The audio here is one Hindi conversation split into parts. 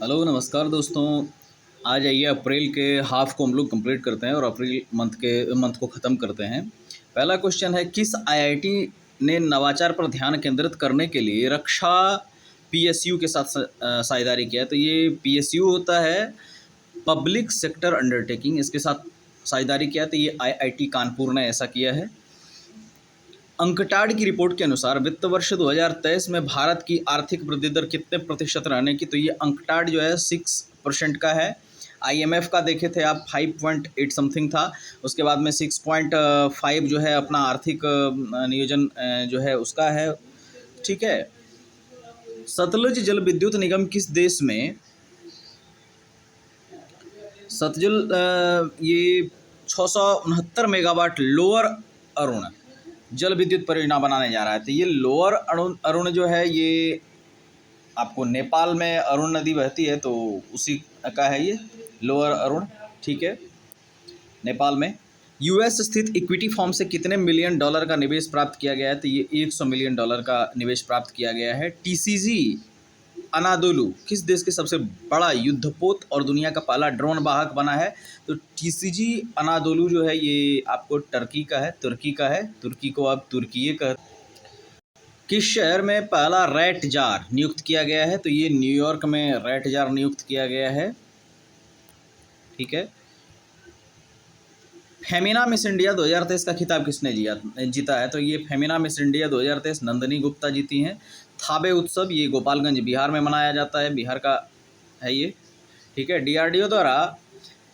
हेलो नमस्कार दोस्तों। आज आइए अप्रैल के हाफ को हम लोग कंप्लीट करते हैं और अप्रैल मंथ को ख़त्म करते हैं। पहला क्वेश्चन है, किस आईआईटी ने नवाचार पर ध्यान केंद्रित करने के लिए रक्षा पीएसयू के साथ साझेदारी किया है? तो ये पीएसयू होता है पब्लिक सेक्टर अंडरटेकिंग, इसके साथ साझेदारी किया। तो ये आईआईटी कानपुर ने ऐसा किया है। अंकटाड की रिपोर्ट के अनुसार वित्त वर्ष 2023 में भारत की आर्थिक वृद्धि दर कितने प्रतिशत रहने की? तो ये अंकटाड जो है 6% का है। आईएमएफ का देखे थे आप 5.8 समथिंग था। उसके बाद में 6.5 जो है अपना आर्थिक नियोजन जो है उसका है। ठीक है। सतलुज जल विद्युत निगम किस देश में ये 669 मेगावाट लोअर अरुण जल विद्युत परियोजना बनाने जा रहा है? तो ये लोअर अरुण जो है ये आपको नेपाल में अरुण नदी बहती है, तो उसी का है ये लोअर अरुण। ठीक है। नेपाल में यूएस स्थित इक्विटी फर्म से कितने मिलियन डॉलर का निवेश प्राप्त किया गया है? तो ये 100 मिलियन डॉलर का निवेश प्राप्त किया गया है। टीसीजी अनादोलू किस देश के सबसे बड़ा युद्धपोत और दुनिया का पहला ड्रोन वाहक बना है? तो टीसीजी अनादोलू जो है ये आपको तुर्की का है। तुर्की को अब तुर्कीये कह। किस शहर में पहला रैट जार नियुक्त किया गया है? तो ये न्यूयॉर्क में रैट जार नियुक्त किया गया है। ठीक है। फेमिना मिस इंडिया 2023 का खिताब किसने जीता है? तो ये फेमिना मिस इंडिया 2023 नंदिनी गुप्ता जीती हैं। थाबे उत्सव ये गोपालगंज बिहार में मनाया जाता है, बिहार का है ये। ठीक है। डीआरडीओ द्वारा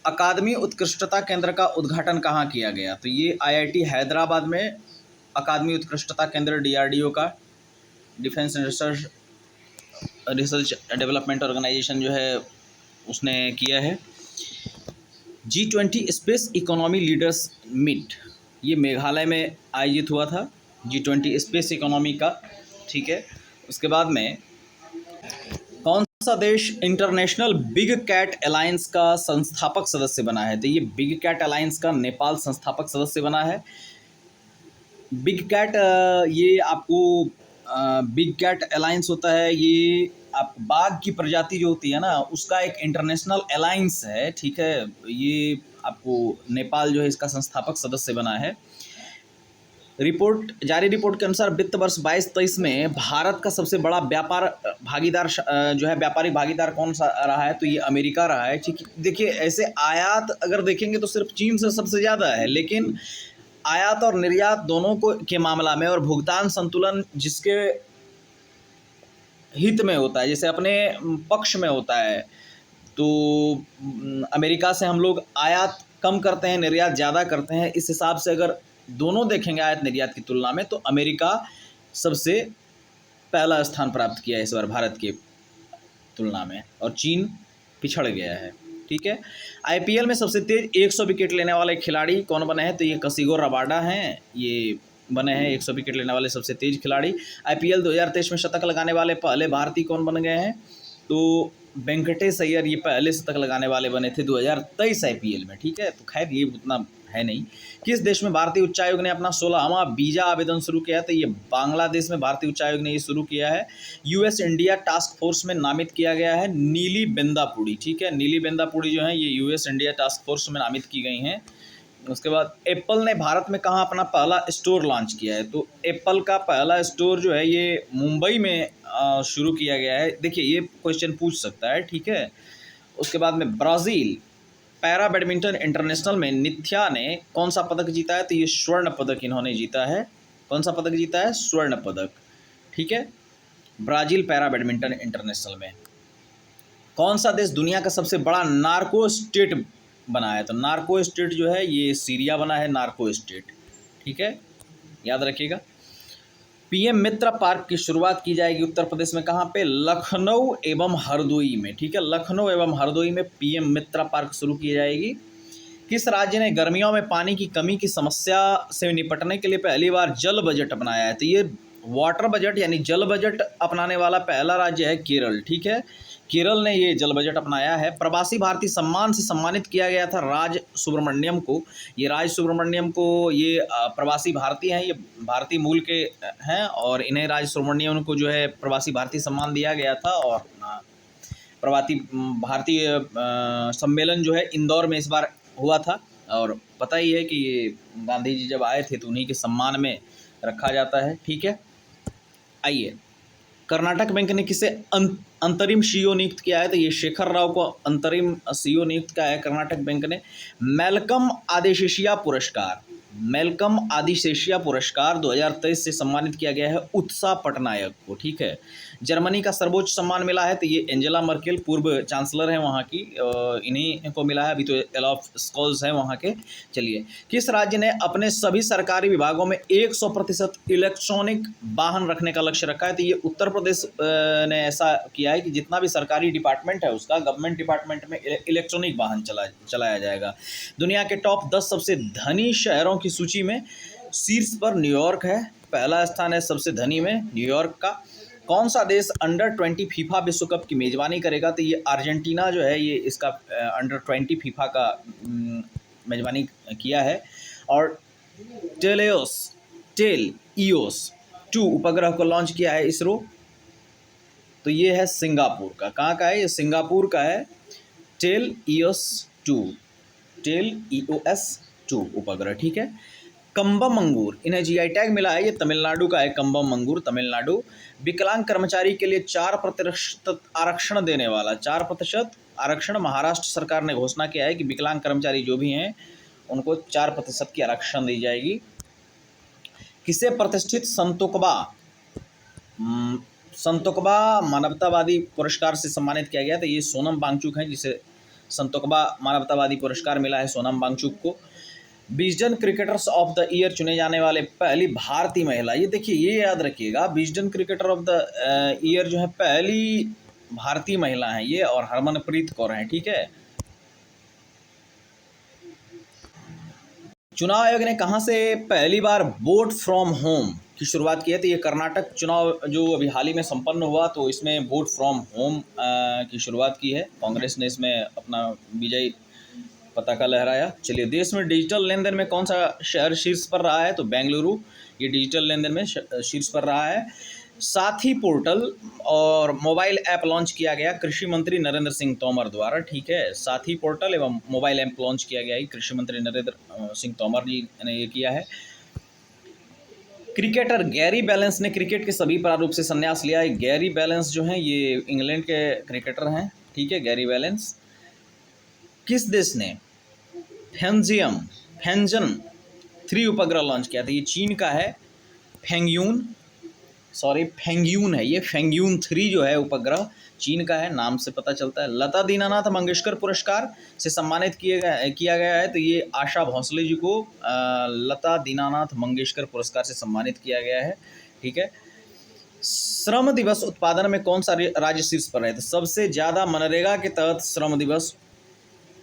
अकादमी उत्कृष्टता केंद्र का उद्घाटन कहाँ किया गया? तो ये आईआईटी हैदराबाद में अकादमी उत्कृष्टता केंद्र डीआरडीओ का, डिफेंस रिसर्च डेवलपमेंट ऑर्गेनाइजेशन जो है उसने किया है। G20 space economy leaders meet ये मेघालय में आयोजित हुआ था, G20 स्पेस इकोनॉमी का। ठीक है। उसके बाद में कौन सा देश इंटरनेशनल बिग कैट अलायंस का संस्थापक सदस्य बना है? तो ये बिग कैट अलायंस का नेपाल संस्थापक सदस्य बना है। बिग कैट ये आपको बिग कैट अलायंस होता है, ये आप बाघ की प्रजाति जो होती है ना उसका एक इंटरनेशनल अलायंस है। ठीक है। ये आपको नेपाल जो है इसका संस्थापक सदस्य बना है। जारी रिपोर्ट के अनुसार वित्त वर्ष 22-23 में भारत का सबसे बड़ा व्यापारिक भागीदार कौन सा रहा है? तो ये अमेरिका रहा है। ठीक है। देखिए ऐसे आयात अगर देखेंगे तो सिर्फ चीन से सबसे ज़्यादा है, लेकिन आयात और निर्यात दोनों को के मामला में और भुगतान संतुलन जिसके हित में होता है, जैसे अपने पक्ष में होता है, तो अमेरिका से हम लोग आयात कम करते हैं, निर्यात ज़्यादा करते हैं। इस हिसाब से अगर दोनों देखेंगे आयात निर्यात की तुलना में, तो अमेरिका सबसे पहला स्थान प्राप्त किया है इस बार भारत के तुलना में, और चीन पिछड़ गया है। ठीक है। आईपीएल में सबसे तेज 100 विकेट लेने वाले खिलाड़ी कौन बने हैं? तो ये कसिगो रबाडा हैं, ये बने हैं 100 विकेट लेने वाले सबसे तेज खिलाड़ी। आईपीएल 2023 में शतक लगाने वाले पहले भारतीय कौन बन गए हैं? तो वेंकटेश अय्यर ये पहले शतक लगाने वाले बने थे 2023 आईपीएल में। ठीक है। तो खैर ये उतना है नहीं। किस देश में भारतीय उच्चायोग ने अपना 16वां वीज़ा आवेदन शुरू किया? तो ये बांग्लादेश में भारतीय उच्चायोग ने ये शुरू किया है। यूएस इंडिया टास्क फोर्स में नामित किया गया है नीली बेंदापुड़ी। ठीक है। नीली बेंदापुड़ी जो है ये यूएस इंडिया टास्क फोर्स में नामित की गई हैं। उसके बाद एप्पल ने भारत में कहाँ अपना पहला स्टोर लॉन्च किया है? तो एप्पल का पहला स्टोर जो है ये मुंबई में शुरू किया गया है। देखिए ये क्वेश्चन पूछ सकता है। ठीक है। उसके बाद में ब्राज़ील पैरा बैडमिंटन इंटरनेशनल में नित्या ने कौन सा पदक जीता है? तो ये स्वर्ण पदक इन्होंने जीता है। कौन सा पदक जीता है? स्वर्ण पदक। ठीक है। ब्राज़ील पैरा बैडमिंटन इंटरनेशनल में। कौन सा देश दुनिया का सबसे बड़ा नार्को स्टेट बना है? तो नार्को स्टेट जो है ये सीरिया बना है, नार्को स्टेट। ठीक है। याद रखिएगा। पीएम मित्र पार्क की शुरुआत की जाएगी उत्तर प्रदेश में कहाँ पे? लखनऊ एवं हरदोई में। ठीक है। लखनऊ एवं हरदोई में पीएम मित्र पार्क शुरू की जाएगी। किस राज्य ने गर्मियों में पानी की कमी की समस्या से निपटने के लिए पहली बार जल बजट अपनाया है? तो ये वाटर बजट यानी जल बजट अपनाने वाला पहला राज्य है केरल। ठीक है। केरल ने ये जल बजट अपनाया है। प्रवासी भारतीय सम्मान से सम्मानित किया गया था राज सुब्रमण्यम को। ये राज सुब्रमण्यम को ये प्रवासी भारतीय हैं, ये भारतीय मूल के हैं, और इन्हें राज सुब्रमण्यम को जो है प्रवासी भारतीय सम्मान दिया गया था। और प्रवासी भारतीय सम्मेलन जो है इंदौर में इस बार हुआ था। और पता ही है कि ये गांधी जी जब आए थे तो उन्हीं के सम्मान में रखा जाता है। ठीक है, आइए, कर्नाटक बैंक ने किसे अंतरिम सीईओ नियुक्त किया है? तो ये शेखर राव को अंतरिम सीईओ नियुक्त किया है कर्नाटक बैंक ने। मैल्कम आदिशेषिया पुरस्कार, मैल्कम आदिशेषिया पुरस्कार 2023 से सम्मानित किया गया है उत्साह पटनायक को। ठीक है, जर्मनी का सर्वोच्च सम्मान मिला है, तो ये एंजेला मर्केल पूर्व चांसलर हैं वहाँ की, इन्हीं को मिला है। अभी तो एलॉफ स्कॉल्स हैं वहाँ के। चलिए, किस राज्य ने अपने सभी सरकारी विभागों में 100% इलेक्ट्रॉनिक वाहन रखने का लक्ष्य रखा है? तो ये उत्तर प्रदेश ने ऐसा किया है कि जितना भी सरकारी डिपार्टमेंट है उसका, गवर्नमेंट डिपार्टमेंट में इलेक्ट्रॉनिक वाहन चलाया जाएगा। दुनिया के टॉप 10 सबसे धनी शहरों की सूची में शीर्ष पर न्यूयॉर्क है, पहला स्थान है सबसे धनी में न्यूयॉर्क का। कौन सा देश अंडर-20 फीफा विश्व कप की मेज़बानी करेगा? तो ये अर्जेंटीना जो है, ये इसका अंडर-20 फीफा का मेज़बानी किया है। और टेल ईओस 2 उपग्रह को लॉन्च किया है इसरो, तो ये है सिंगापुर का। कहाँ का है? ये सिंगापुर का है। टेल ईओस 2 उपग्रह। ठीक है, कम्बम अंगूर, इन्हें जीआई टैग मिला है, ये तमिलनाडु का है। कम्बम अंगूर तमिलनाडु। विकलांग कर्मचारी के लिए 4% आरक्षण देने वाला, 4% आरक्षण महाराष्ट्र सरकार ने घोषणा किया है कि विकलांग कर्मचारी जो भी हैं उनको 4% की आरक्षण दी जाएगी। किसे प्रतिष्ठित संतोकबा मानवतावादी पुरस्कार से सम्मानित किया गया? तो ये सोनम वांगचुक हैं, जिसे संतोकबा मानवतावादी पुरस्कार मिला है सोनम वांगचुक को। Wisden cricketers of the year चुने जाने वाले पहली भारतीय महिला, ये देखिए, ये याद रखिएगा, Wisden cricketer of the year जो है पहली भारतीय महिला हैं ये, और हरमनप्रीत कौर हैं। ठीक है, चुनाव आयोग ने कहां से पहली बार वोट फ्रॉम होम की शुरुआत की है? तो ये कर्नाटक चुनाव जो अभी हाल ही में संपन्न हुआ, तो इसमें वोट फ्रॉम होम की शुरुआत की है। कांग्रेस ने इसमें अपना विजयी पताका लहराया। चलिए, देश में डिजिटल लेन देन में कौन सा शहर शीर्ष पर रहा है? तो बेंगलुरु, ये डिजिटल लेन देन में शीर्ष पर रहा है। साथी पोर्टल और मोबाइल ऐप लॉन्च किया गया कृषि मंत्री नरेंद्र सिंह तोमर द्वारा। ठीक है, साथी पोर्टल एवं मोबाइल ऐप लॉन्च किया गया है, कृषि मंत्री नरेंद्र सिंह तोमर जी ने ये किया है। क्रिकेटर गैरी बैलेंस ने क्रिकेट के सभी प्रारूप से संन्यास लिया है। गैरी बैलेंस जो हैं ये इंग्लैंड के क्रिकेटर हैं। ठीक है, गैरी बैलेंस। किस देश ने फैंजन 3 उपग्रह लॉन्च किया था? ये चीन का है। फेंग्यून है ये, फेंग्यून 3 जो है उपग्रह चीन का है, नाम से पता चलता है। लता दीनानाथ मंगेशकर पुरस्कार से सम्मानित किया गया है, तो ये आशा भोसले जी को लता दीनानाथ मंगेशकर पुरस्कार से सम्मानित किया गया है। ठीक है, श्रम दिवस उत्पादन में कौन सा राज्य शीर्ष पर है? तो सबसे ज़्यादा मनरेगा के तहत श्रम दिवस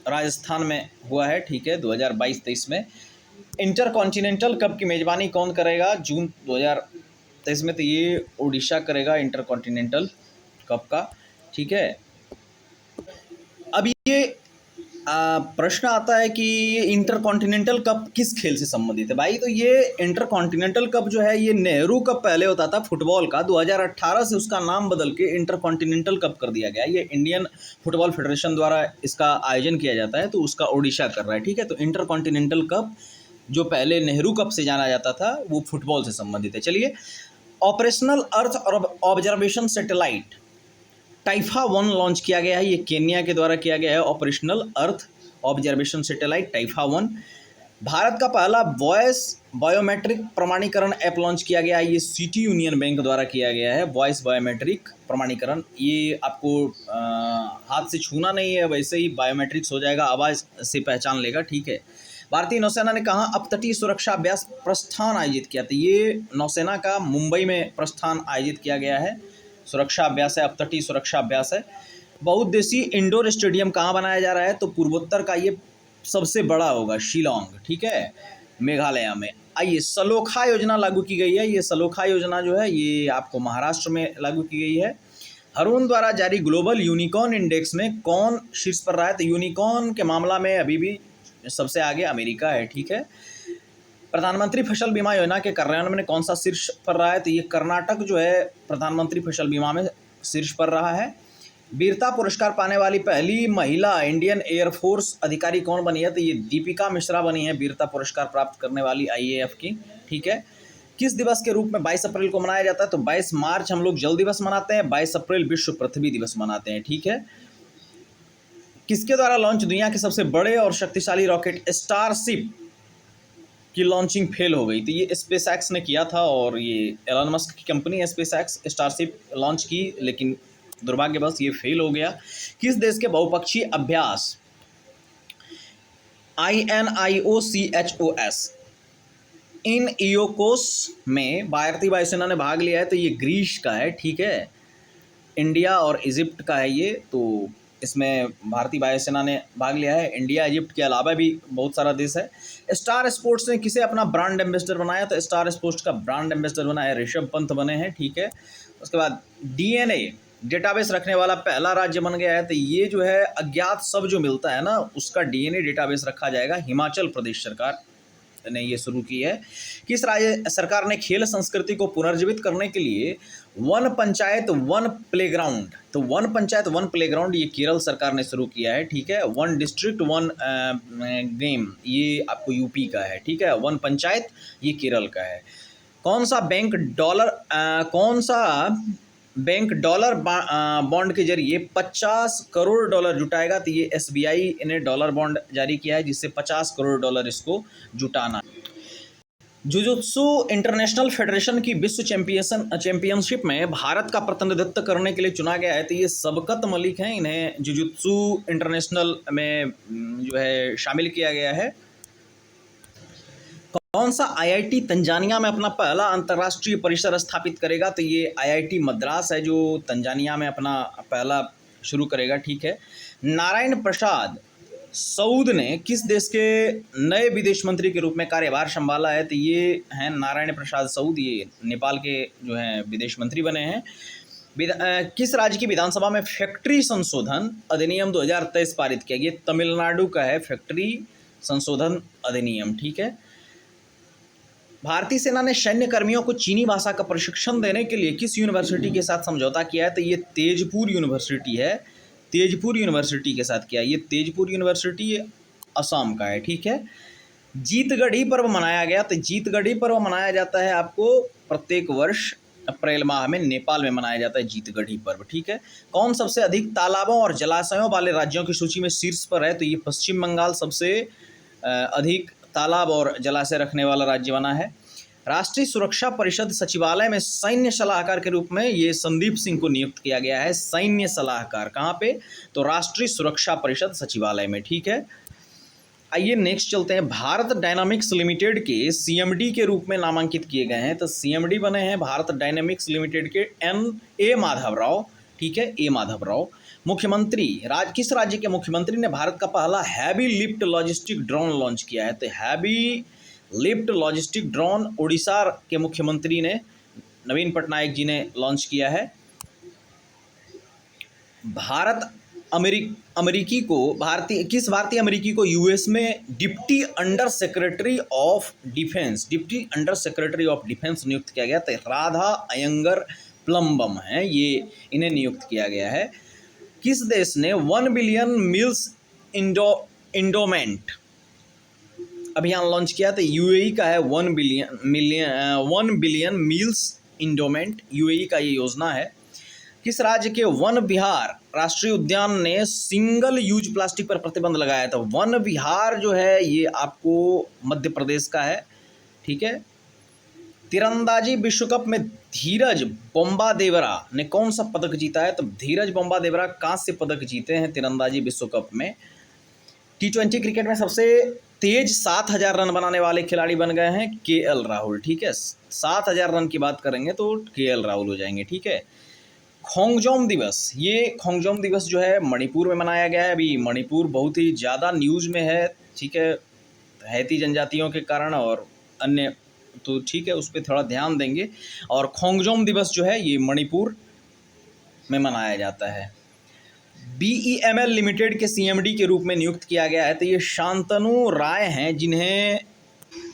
राजस्थान में हुआ है। ठीक है, 2022-23 में। इंटरकॉन्टिनेंटल कप की मेज़बानी कौन करेगा जून 2023 में? तो ये ओडिशा करेगा इंटरकॉन्टिनेंटल कप का। ठीक है, अब ये प्रश्न आता है कि ये इंटरकॉन्टिनेंटल कप किस खेल से संबंधित है? भाई, तो ये इंटरकॉन्टिनेंटल कप जो है ये नेहरू कप पहले होता था फुटबॉल का, 2018 से उसका नाम बदल के इंटरकॉन्टिनेंटल कप कर दिया गया। ये इंडियन फुटबॉल फेडरेशन द्वारा इसका आयोजन किया जाता है, तो उसका ओडिशा कर रहा है। ठीक है, तो इंटरकॉन्टिनेंटल कप जो पहले नेहरू कप से जाना जाता था वो फुटबॉल से संबंधित है। चलिए, operational earth observation satellite Taifa 1 launch किया गया है, ये केन्या के द्वारा किया गया है। Operational earth observation satellite Taifa 1। Bharat का पहला वॉइस बायोमेट्रिक प्रमाणीकरण ऐप लॉन्च किया गया है, ये सिटी यूनियन बैंक द्वारा किया गया है। वॉइस बायोमेट्रिक प्रमाणीकरण, ये आपको हाथ से छूना नहीं है, वैसे ही बायोमेट्रिक्स हो जाएगा, आवाज़ से पहचान लेगा। ठीक है, भारतीय नौसेना ने कहा अपतटीय सुरक्षा अभ्यास प्रस्थान आयोजित किया था? ये नौसेना का मुंबई में प्रस्थान आयोजित किया गया है, सुरक्षा अभ्यास है, अपतटीय सुरक्षा अभ्यास है। बहुउद्देशीय इंडोर स्टेडियम कहाँ बनाया जा रहा है? तो पूर्वोत्तर का ये सबसे बड़ा होगा, शिलोंग। ठीक है, मेघालय में। आइए, सलोखा योजना लागू की गई है। ये सलोखा योजना जो है ये आपको महाराष्ट्र में लागू की गई है। हरून द्वारा जारी ग्लोबल यूनिकॉर्न इंडेक्स में कौन शीर्ष पर रहा है? तो यूनिकॉर्न के मामला में अभी भी सबसे आगे अमेरिका है। ठीक है, प्रधानमंत्री फसल बीमा योजना के कार्यान्वयन में कौन सा शीर्ष पर रहा है? तो ये कर्नाटक जो है प्रधानमंत्री फसल बीमा में शीर्ष पर रहा है। वीरता पुरस्कार पाने वाली पहली महिला इंडियन एयरफोर्स अधिकारी कौन बनी है? तो ये दीपिका मिश्रा बनी है वीरता पुरस्कार प्राप्त करने वाली आईएएफ की। ठीक है। किस दिवस के रूप में 22 अप्रैल को मनाया जाता है? तो 22 मार्च हम लोग जल दिवस मनाते हैं, 22 अप्रैल विश्व पृथ्वी दिवस मनाते हैं। ठीक है। किसके द्वारा लॉन्च दुनिया के सबसे बड़े और शक्तिशाली रॉकेट स्टारशिप की लॉन्चिंग फेल हो गई? तो ये स्पेस एक्स ने किया था, और ये एलन मस्क की कंपनी है स्पेस एक्स, स्टारशिप लॉन्च की, लेकिन दुर्भाग्यवश ये फेल हो गया। किस देश के बहुपक्षीय अभ्यास INIOCHOS इन इयोकोस में भारतीय वायुसेना ने भाग लिया है? तो ये ग्रीस का है। ठीक है। इंडिया और इजिप्ट का है ये, तो इसमें भारतीय वायुसेना ने भाग लिया है। इंडिया इजिप्ट के अलावा भी बहुत सारा देश है। स्टार स्पोर्ट्स ने किसे अपना ब्रांड एम्बेसडर बनाया? तो स्टार स्पोर्ट्स का ब्रांड एम्बेसडर बनाया ऋषभ पंत बने हैं। ठीक है। उसके बाद DNA डेटाबेस रखने वाला पहला राज्य बन गया है। तो ये जो है अज्ञात सब जो मिलता है ना, उसका DNA डेटाबेस रखा जाएगा। हिमाचल प्रदेश सरकार ने ये शुरू की है। किस राज्य सरकार ने खेल संस्कृति को पुनर्जीवित करने के लिए वन पंचायत वन प्लेग्राउंड, तो वन पंचायत वन प्लेग्राउंड ये केरल सरकार ने शुरू किया है। ठीक है। वन डिस्ट्रिक्ट वन गेम ये आपको यूपी का है। ठीक है। वन पंचायत ये केरल का है। कौन सा बैंक डॉलर बॉन्ड के जरिए 50 करोड़ डॉलर जुटाएगा? तो ये SBI ने डॉलर बॉन्ड जारी किया है, जिससे 50 करोड़ डॉलर इसको जुटाना। जुजुत्सु इंटरनेशनल फेडरेशन की विश्व चैंपियनशिप में भारत का प्रतिनिधित्व करने के लिए चुना गया है। तो ये सबकत मलिक हैं, इन्हें जुजुत्सु इंटरनेशनल में जो है शामिल किया गया है। कौन सा IIT तंजानिया में अपना पहला अंतर्राष्ट्रीय परिसर स्थापित करेगा? तो ये IIT मद्रास है जो तंजानिया में अपना पहला शुरू करेगा। ठीक है। नारायण प्रसाद सऊद ने किस देश के नए विदेश मंत्री के रूप में कार्यभार संभाला है? तो ये हैं नारायण प्रसाद सऊद, ये नेपाल के जो हैं विदेश मंत्री बने हैं। किस राज्य की विधानसभा में फैक्ट्री संशोधन अधिनियम 2023 पारित किया गया? तमिलनाडु का है फैक्ट्री संशोधन अधिनियम। ठीक है। भारतीय सेना ने सैन्य कर्मियों को चीनी भाषा का प्रशिक्षण देने के लिए किस यूनिवर्सिटी के साथ समझौता किया है? तो ये तेजपुर यूनिवर्सिटी है, तेजपुर यूनिवर्सिटी के साथ किया। ये तेजपुर यूनिवर्सिटी ये असम का है। ठीक है। जीतगढ़ी पर्व मनाया गया? तो जीतगढ़ी पर्व मनाया जाता है आपको प्रत्येक वर्ष अप्रैल माह में नेपाल में मनाया जाता है जीतगढ़ी पर्व। ठीक है। कौन सबसे अधिक तालाबों और जलाशयों वाले राज्यों की सूची में शीर्ष पर है? तो ये पश्चिम बंगाल सबसे अधिक तालाब और जलाशय रखने वाला राज्य बना है। राष्ट्रीय सुरक्षा परिषद सचिवालय में सैन्य सलाहकार के रूप में ये संदीप सिंह को नियुक्त किया गया है। सैन्य सलाहकार कहाँ पे? तो राष्ट्रीय सुरक्षा परिषद सचिवालय में। ठीक है। आइए नेक्स्ट चलते हैं। भारत डायनामिक्स लिमिटेड के CMD के रूप में नामांकित किए गए हैं। तो CMD बने हैं भारत डायनामिक्स लिमिटेड के A माधव राव। ठीक है। A माधव राव। मुख्यमंत्री किस राज्य के मुख्यमंत्री ने भारत का पहला heavy lift logistic drone launch किया है? तो heavy lift logistic drone Orissa के मुख्यमंत्री ने नवीन पटनायक जी ने लॉन्च किया है। किस भारतीय अमेरिकी को US में deputy under secretary of defence नियुक्त किया गया? तो राधा अयंगर प्लम्बम है, ये इन्हें नियुक्त किया गया है। किस देश ने 1 बिलियन मील्स इंडोमेंट अभियान लॉन्च किया? तो UAE का है 1 बिलियन मील्स इंडोमेंट, UAE का ये योजना है। किस राज्य के वन विहार राष्ट्रीय उद्यान ने सिंगल यूज प्लास्टिक पर प्रतिबंध लगाया था? वन विहार जो है ये आपको मध्य प्रदेश का है। ठीक है। तीरंदाजी विश्व कप में धीरज बोम्बादेवरा ने कौन सा पदक जीता है? तो धीरज बोम्बादेवरा कांस्य पदक जीते हैं तीरंदाजी विश्व कप में। T20 क्रिकेट में सबसे तेज 7000 रन बनाने वाले खिलाड़ी बन गए हैं KL राहुल। ठीक है। 7000 रन की बात करेंगे तो KL राहुल हो जाएंगे। ठीक है। खोंगजोम दिवस, ये खोंगजोम दिवस जो है मणिपुर में मनाया गया है। अभी मणिपुर बहुत ही ज़्यादा न्यूज़ में है। ठीक है। हैती जनजातियों के कारण और अन्य, तो ठीक है उस पर थोड़ा ध्यान देंगे। और खोंगजोम दिवस जो है ये मणिपुर में मनाया जाता है। BEML लिमिटेड के CMD के रूप में नियुक्त किया गया है। तो ये शांतनु राय हैं, जिन्हें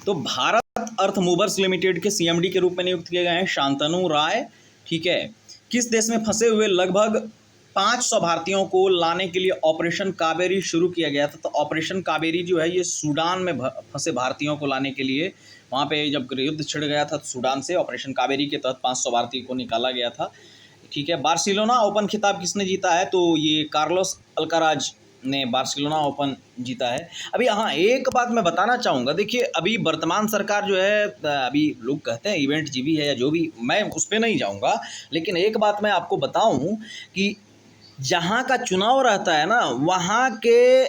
तो भारत अर्थ मूवर्स लिमिटेड के CMD के रूप में नियुक्त किए गए हैं शांतनु राय। ठीक है। किस देश में फंसे हुए लगभग 500 भारतीयों को लाने के लिए ऑपरेशन कावेरी शुरू किया गया था। तो ऑपरेशन कावेरी जो है ये सूडान में फंसे भारतीयों को लाने के लिए, वहाँ पे जब युद्ध छिड़ गया था तो सूडान से ऑपरेशन कावेरी के तहत 500 भारतीयों को निकाला गया था। ठीक है। बार्सिलोना ओपन खिताब किसने जीता है? तो ये कार्लोस अल्काराज ने बार्सिलोना ओपन जीता है। अभी हाँ, एक बात मैं बताना चाहूँगा, देखिए अभी वर्तमान सरकार जो है, अभी लोग कहते हैं इवेंट जीवी है या जो भी, मैं उस पर नहीं जाऊँगा, लेकिन एक बात मैं आपको बताऊँ कि जहाँ का चुनाव रहता है ना, वहाँ के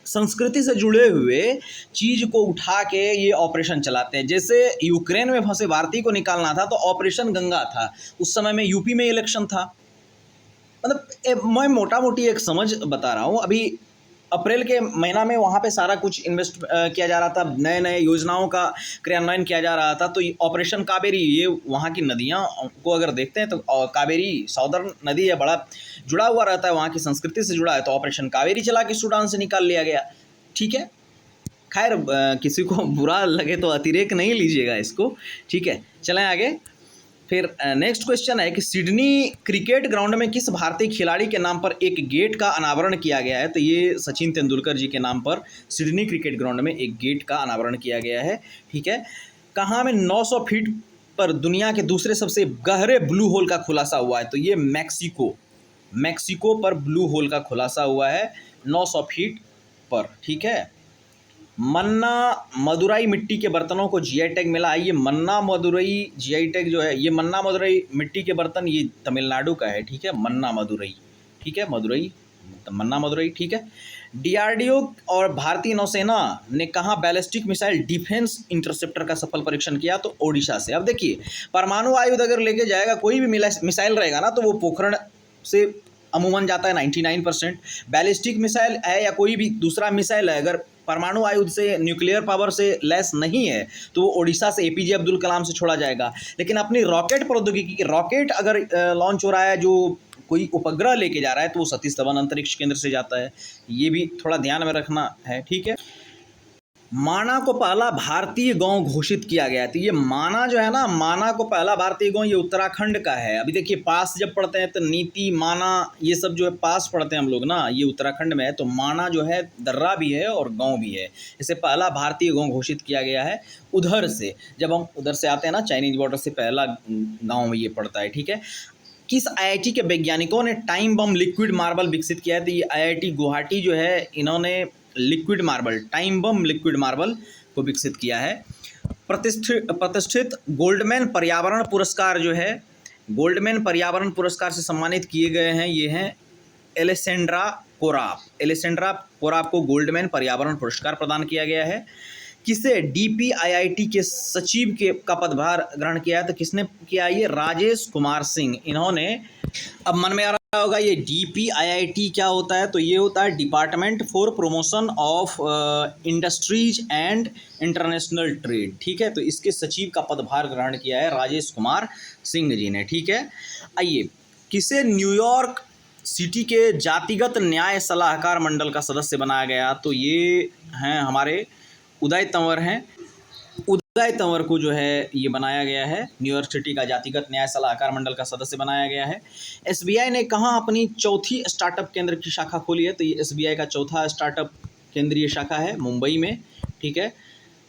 संस्कृति से जुड़े हुए चीज़ को उठा के ये ऑपरेशन चलाते हैं। जैसे यूक्रेन में फंसे भारतीय को निकालना था तो ऑपरेशन गंगा था, उस समय में यूपी में इलेक्शन था। मतलब मैं मोटा मोटी एक समझ बता रहा हूँ। अभी अप्रैल के महीना में वहाँ पे सारा कुछ इन्वेस्ट किया जा रहा था, नए नए योजनाओं का क्रियान्वयन किया जा रहा था। तो ऑपरेशन कावेरी, ये वहाँ की नदियाँ को अगर देखते हैं तो कावेरी साउदर्न नदी है, बड़ा जुड़ा हुआ रहता है, वहाँ की संस्कृति से जुड़ा है। तो ऑपरेशन कावेरी चला के सूडान से निकाल लिया गया। ठीक है, खैर किसी को बुरा लगे तो अतिरेक नहीं लीजिएगा इसको। ठीक है, चलें आगे। फिर नेक्स्ट क्वेश्चन है कि सिडनी क्रिकेट ग्राउंड में किस भारतीय खिलाड़ी के नाम पर एक गेट का अनावरण किया गया है? तो ये सचिन तेंदुलकर जी के नाम पर सिडनी क्रिकेट ग्राउंड में एक गेट का अनावरण किया गया है। ठीक है। कहाँ में 900 फीट पर दुनिया के दूसरे सबसे गहरे ब्लू होल का खुलासा हुआ है? तो ये मैक्सिको पर ब्लू होल का खुलासा हुआ है 900 फीट पर। ठीक है। मन्ना मदुरई मिट्टी के बर्तनों को जीआई टैग मिला है। ये मन्ना मदुरई जीआई टैग जो है, ये मन्ना मदुरई मिट्टी के बर्तन ये तमिलनाडु का है। ठीक है, मन्ना मदुरई। ठीक है, मदुरई, मन्ना मदुरई। ठीक है। डीआरडीओ और भारतीय नौसेना ने कहाँ बैलिस्टिक मिसाइल डिफेंस इंटरसेप्टर का सफल परीक्षण किया? तो ओडिशा से। अब देखिए, परमाणु आयुध अगर लेके जाएगा कोई भी मिसाइल रहेगा ना, तो वो पोखरण से अमूमन जाता है 99%। बैलिस्टिक मिसाइल है या कोई भी दूसरा मिसाइल है, अगर परमाणु आयुध से, न्यूक्लियर पावर से लैस नहीं है, तो वो ओडिशा से एपीजे अब्दुल कलाम से छोड़ा जाएगा। लेकिन अपनी रॉकेट प्रौद्योगिकी, रॉकेट अगर लॉन्च हो रहा है, जो कोई उपग्रह लेके जा रहा है, तो वो सतीश धवन अंतरिक्ष केंद्र से जाता है। ये भी थोड़ा ध्यान में रखना है। ठीक है। माना को पहला भारतीय गांव घोषित किया गया। तो ये माना जो है ना, माना को पहला भारतीय गांव, ये उत्तराखंड का है। अभी देखिए, पास जब पढ़ते हैं तो नीति, माना, ये सब जो है पास पढ़ते हैं हम लोग ना, ये उत्तराखंड में है। तो माना जो है दर्रा भी है और गांव भी है। इसे पहला भारतीय गांव घोषित किया गया है उधर से। जब हम उधर से आते हैं ना, चाइनीज बॉर्डर से, पहला गाँव में ये पड़ता है। ठीक है। किस आईआईटी के वैज्ञानिकों ने टाइम बम लिक्विड मार्बल विकसित किया है? तो ये आईआईटी गुवाहाटी जो है, इन्होंने liquid marble, time bomb liquid marble को विकसित किया है। प्रतिष्ठित गोल्डमैन पर्यावरण पुरस्कार जो है, गोल्डमैन पर्यावरण पुरस्कार से सम्मानित किए गए हैं, ये हैं एलेसेंड्रा कोराप को गोल्डमैन पर्यावरण पुरस्कार प्रदान किया गया है। किसे डीपीआईआईटी के सचिव का पदभार ग्रहण किया है? तो किसने किया? ये राजेश कुमार सिंह, इन्होंने। अब मन में आ रहा होगा ये डीपीआईआईटी क्या होता है? तो ये होता है department for promotion of industries and international trade. ठीक है। तो इसके सचिव का पदभार ग्रहण किया है राजेश कुमार सिंह जी ने। ठीक है। आइए, किसे न्यूयॉर्क सिटी के जातिगत न्याय सलाहकार मंडल का सदस्य बनाया गया? तो ये हैं हमारे उदय तंवर हैं। उदय तंवर को जो है ये बनाया गया है, न्यूयॉर्क सिटी का जातिगत न्याय सलाहकार मंडल का सदस्य बनाया गया है। एसबीआई ने कहाँ अपनी चौथी स्टार्टअप केंद्र की शाखा खोली है? तो ये एसबीआई का चौथा स्टार्टअप केंद्रीय शाखा है, मुंबई में। ठीक है।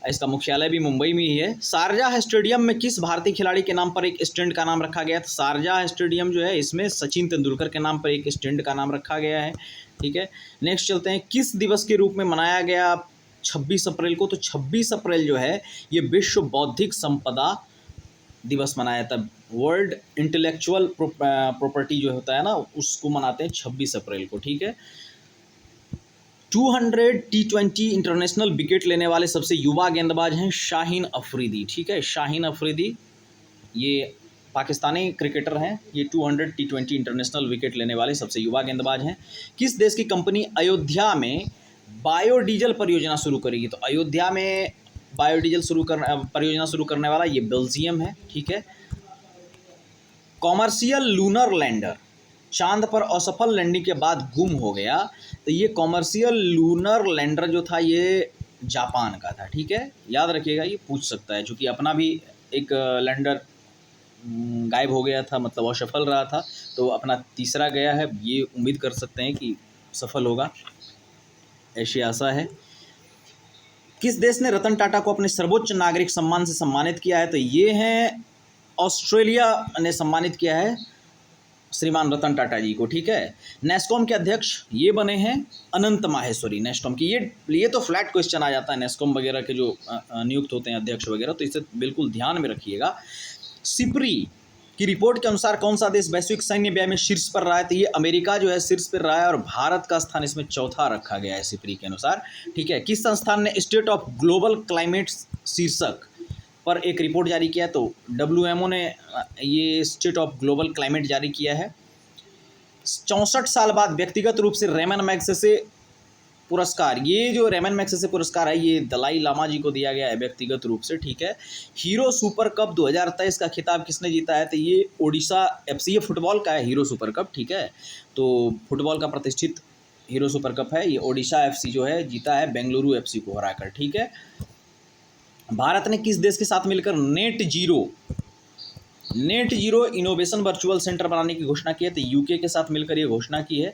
इसका मुख्यालय भी मुंबई में ही है। शारजाह स्टेडियम में किस भारतीय खिलाड़ी के नाम पर एक स्टैंड का नाम रखा गया? तो शारजाह स्टेडियम जो है, इसमें सचिन तेंदुलकर के नाम पर एक स्टैंड का नाम रखा गया है। ठीक है। नेक्स्ट चलते हैं, किस दिवस के रूप में मनाया गया 26 अप्रैल को? तो 26 अप्रैल जो है ये विश्व बौद्धिक संपदा दिवस मनाया था। वर्ल्ड इंटेलेक्चुअल प्रॉपर्टी जो होता है ना, उसको मनाते हैं 26 अप्रैल को। ठीक है। 200 T20 इंटरनेशनल विकेट लेने वाले सबसे युवा गेंदबाज हैं शाहीन अफरीदी। ठीक है। शाहीन अफरीदी ये पाकिस्तानी क्रिकेटर हैं। ये 200 T20 इंटरनेशनल विकेट लेने वाले सबसे युवा गेंदबाज हैं। किस देश की कंपनी अयोध्या में बायोडीजल परियोजना शुरू करेगी? तो अयोध्या में बायोडीजल परियोजना शुरू करने वाला ये बेल्जियम है। ठीक है। कॉमर्शियल लूनर लैंडर चांद पर असफल लैंडिंग के बाद गुम हो गया। तो ये कॉमर्शियल लूनर लैंडर जो था ये जापान का था। ठीक है, याद रखिएगा, ये पूछ सकता है, क्योंकि अपना भी एक लैंडर गायब हो गया था, मतलब असफल रहा था, तो अपना तीसरा गया है, ये उम्मीद कर सकते हैं कि सफल होगा, ऐसी आशा है। किस देश ने रतन टाटा को अपने सर्वोच्च नागरिक सम्मान से सम्मानित किया है? तो ये हैं ऑस्ट्रेलिया ने सम्मानित किया है श्रीमान रतन टाटा जी को, ठीक है। नेस्कॉम के अध्यक्ष ये बने हैं अनंत माहेश्वरी, नेस्कॉम की। ये तो फ्लैट क्वेश्चन आ जाता है नेस्कॉम वगैरह के जो नियुक्त होते हैं अध्यक्ष वगैरह, तो इसे बिल्कुल ध्यान में रखिएगा। सिप्री की रिपोर्ट के अनुसार कौन सा देश वैश्विक सैन्य व्यय में शीर्ष पर रहा है? तो ये अमेरिका जो है शीर्ष पर रहा है और भारत का स्थान इसमें चौथा रखा गया है सिप्री के अनुसार, ठीक है। किस संस्थान ने स्टेट ऑफ ग्लोबल क्लाइमेट शीर्षक पर एक रिपोर्ट जारी किया? तो WMO ने ये स्टेट ऑफ ग्लोबल क्लाइमेट जारी किया है। 64 साल बाद व्यक्तिगत रूप से रेमन मैग्सेसे पुरस्कार, ये जो रेमन मैग्सेसे पुरस्कार है ये दलाई लामा जी को दिया गया है व्यक्तिगत रूप से, ठीक है। हीरो सुपर कप 2023 का खिताब किसने जीता है? तो ये ओडिशा FC, ये फुटबॉल का है हीरो सुपर कप, ठीक है। तो फुटबॉल का प्रतिष्ठित हीरो सुपर कप है, ये ओडिशा FC जो है जीता है बेंगलुरु FC को हराकर, ठीक है। भारत ने किस देश के साथ मिलकर net zero innovation virtual centre बनाने की घोषणा की है? तो UK के साथ मिलकर ये घोषणा की है।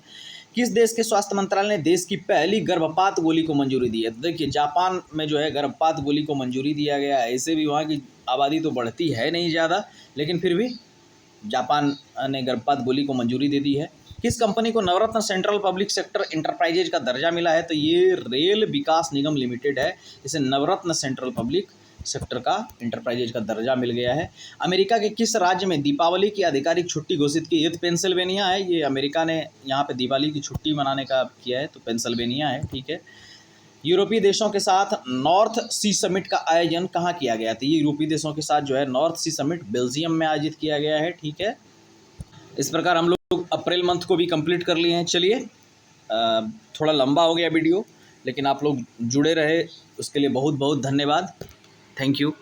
किस देश के स्वास्थ्य मंत्रालय ने देश की पहली गर्भपात गोली को मंजूरी दी है? तो देखिए जापान में जो है गर्भपात गोली को मंजूरी दिया गया है। ऐसे भी वहाँ की आबादी तो बढ़ती है नहीं ज़्यादा, लेकिन फिर भी जापान ने गर्भपात गोली को मंजूरी दे दी है। किस कंपनी को नवरत्न सेंट्रल पब्लिक सेक्टर इंटरप्राइजेज का दर्जा मिला है? तो ये रेल विकास निगम लिमिटेड है, इसे नवरत्न सेंट्रल पब्लिक सेक्टर का इंटरप्राइजेज का दर्जा मिल गया है। अमेरिका के किस राज्य में दीपावली की आधिकारिक छुट्टी घोषित की? ये तो पेंसिल्वेनिया है, ये अमेरिका ने यहाँ पे दिवाली की छुट्टी मनाने का किया है, तो पेंसिल्वेनिया है, ठीक है। यूरोपीय देशों के साथ नॉर्थ सी समिट का आयोजन कहाँ किया गया था? ये यूरोपीय देशों के साथ जो है नॉर्थ सी समिट बेल्जियम में आयोजित किया गया है, ठीक है। इस प्रकार हम लोग अप्रैल मंथ को भी कंप्लीट कर लिए हैं। चलिए थोड़ा लंबा हो गया वीडियो, लेकिन आप लोग जुड़े रहे उसके लिए बहुत बहुत धन्यवाद। Thank you.